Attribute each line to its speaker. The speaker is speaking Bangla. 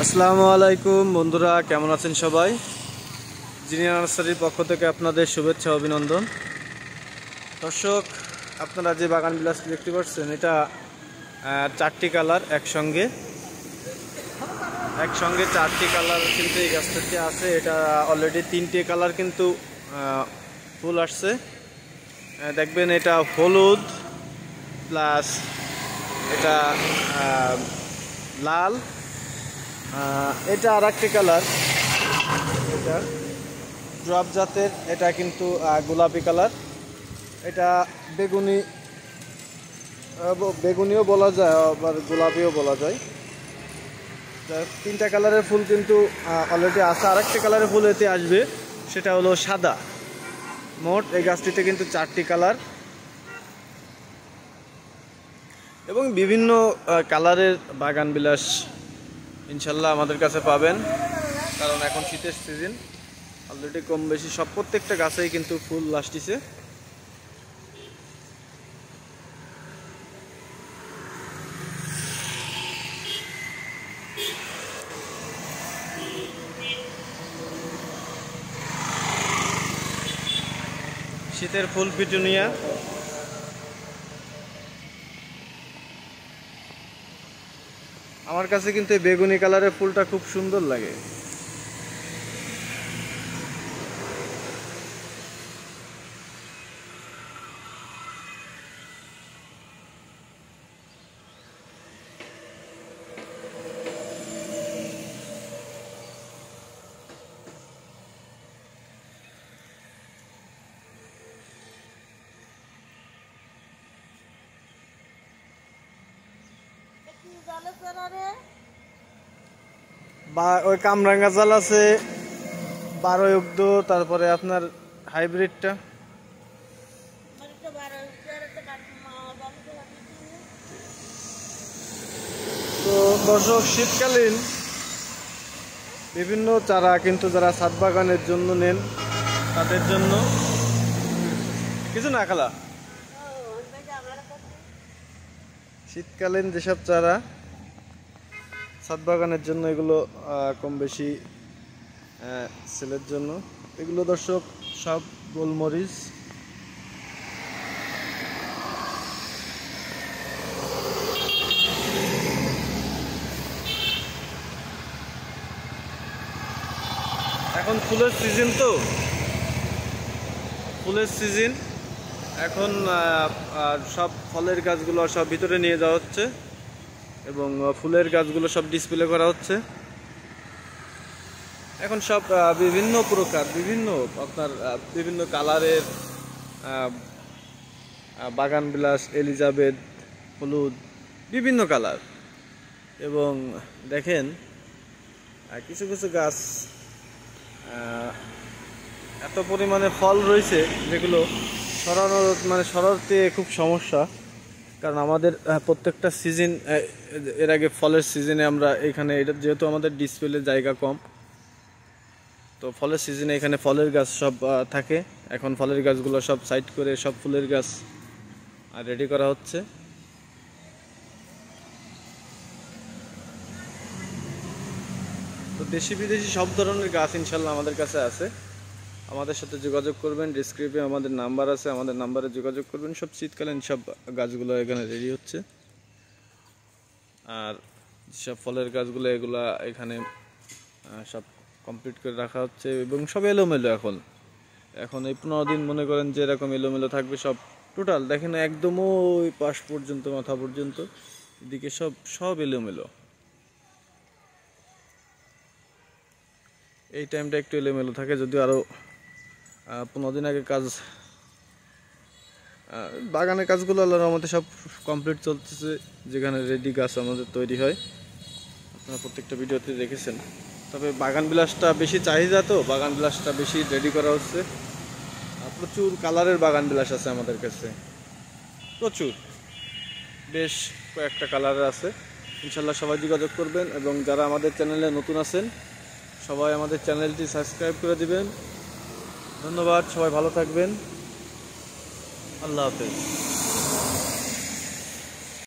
Speaker 1: আসসালামু আলাইকুম বন্ধুরা, কেমন আছেন সবাই? জিনিয়া নার্সারির পক্ষ থেকে আপনাদের শুভেচ্ছা অভিনন্দন। দর্শক, আপনারা যে বাগান বিলাসটি দেখতে পাচ্ছেন, এটা 4টি কালার একসঙ্গে 4টি কালার কিন্তু এই গাছটাতে আছে। এটা অলরেডি 3টে কালার কিন্তু ফুল আসছে। দেখবেন এটা হলুদ প্লাস এটা লাল, এটা আর একটি কালার, এটা ড্রপ জাতের, এটা কিন্তু গোলাপি কালার, এটা বেগুনিও বলা যায়, আবার গোলাপিও বলা যায়। 3টা কালারের ফুল কিন্তু অলরেডি আছে। আর একটা কালারের ফুল এতে আসবে, সেটা হলো সাদা। মোট এই গাছটিতে কিন্তু 4টি কালার এবং বিভিন্ন কালারের বাগান বিলাস ইনশাল্লাহ আমাদের কাছে পাবেন, কারণ এখন শীতের সিজন। অলরেডি কম বেশি প্রত্যেকটা গাছেই কিন্তু ফুল আসতেছে। শীতের ফুল পিটুনিয়া, আমার কাছে কিন্তু এই বেগুনি কালারের ফুলটা খুব সুন্দর লাগে। ওই কামরাঙ্গা জাল আছে 12 তারপরে আপনার হাইব্রিডটা। তো দর্শক, শীতকালীন বিভিন্ন চারা কিন্তু যারা ছাদ বাগানের জন্য নেন, তাদের জন্য কিছু না খালা, শীতকালীন যেসব চারা ছাদ বাগানের জন্য, এগুলো কম বেশি সেলের জন্য। এগুলো দর্শক সব গোলমরিচ। এখন ফুলের সিজন, তো ফুলের সিজন এখন সব ফলের গাছগুলো সব ভিতরে নিয়ে যাওয়া হচ্ছে এবং ফুলের গাছগুলো সব ডিসপ্লে করা হচ্ছে। এখন সব বিভিন্ন প্রকার, বিভিন্ন কালারের বাগান বিলাস, এলিজাবেথ, হলুদ, বিভিন্ন কালার। এবং দেখেন কিছু কিছু গাছ এত পরিমাণে ফল রয়েছে, যেগুলো সরাতে খুব সমস্যা। কারণ আমাদের প্রত্যেকটা সিজন, এর আগে ফলের সিজনে আমরা এখানে, এটা যেহেতু আমাদের ডিসপ্লে জায়গা কম, তো ফলের সিজনে এখানে ফলের গাছ সব থাকে। এখন ফলের গাছগুলো সব সাইড করে সব ফুলের গাছ রেডি করা হচ্ছে। তো দেশি বিদেশি সব ধরনের গাছ ইনশাল্লাহ আমাদের কাছে আছে। আমাদের সাথে যোগাযোগ করবেন, ডিসক্রিপশনে আমাদের নাম্বার আছে, আমাদের নাম্বারে যোগাযোগ করবেন। সব শীতকালীন সব গাছগুলো এখানে রেডি হচ্ছে। আর সব ফলের গাছগুলো এগুলা এখানে সব কমপ্লিট করে রাখা হচ্ছে এবং সব এলোমেলো। এখন এই 15 দিন মনে করেন যে এরকম এলোমেলো থাকবে সব। টোটাল দেখেন একদম ওই পাশ পর্যন্ত, মাথা পর্যন্ত, এদিকে সব এলোমেলো। এই টাইমটা একটু এলোমেলো থাকে, যদিও আরও 15 দিন আগে বাগানের কাজগুলো আল্লাহর রহমতে সব কমপ্লিট চলতেছে। যেখানে রেডি গাছ আমাদের তৈরি হয়, আপনারা প্রত্যেকটা ভিডিওতে দেখেছেন। তবে বাগান বিলাসটা বেশি চাহিদা, তো বাগান বিলাসটা বেশি রেডি করা হচ্ছে। প্রচুর কালারের বাগান বিলাস আছে আমাদের কাছে, প্রচুর, বেশ কয়েকটা কালারের আছে। ইনশাল্লাহ সবাই যোগাযোগ করবেন এবং যারা আমাদের চ্যানেলে নতুন আছেন সবাই আমাদের চ্যানেলটি সাবস্ক্রাইব করে দিবেন। ধন্যবাদ, সবাই ভালো থাকবেন। আল্লাহ হাফেজ।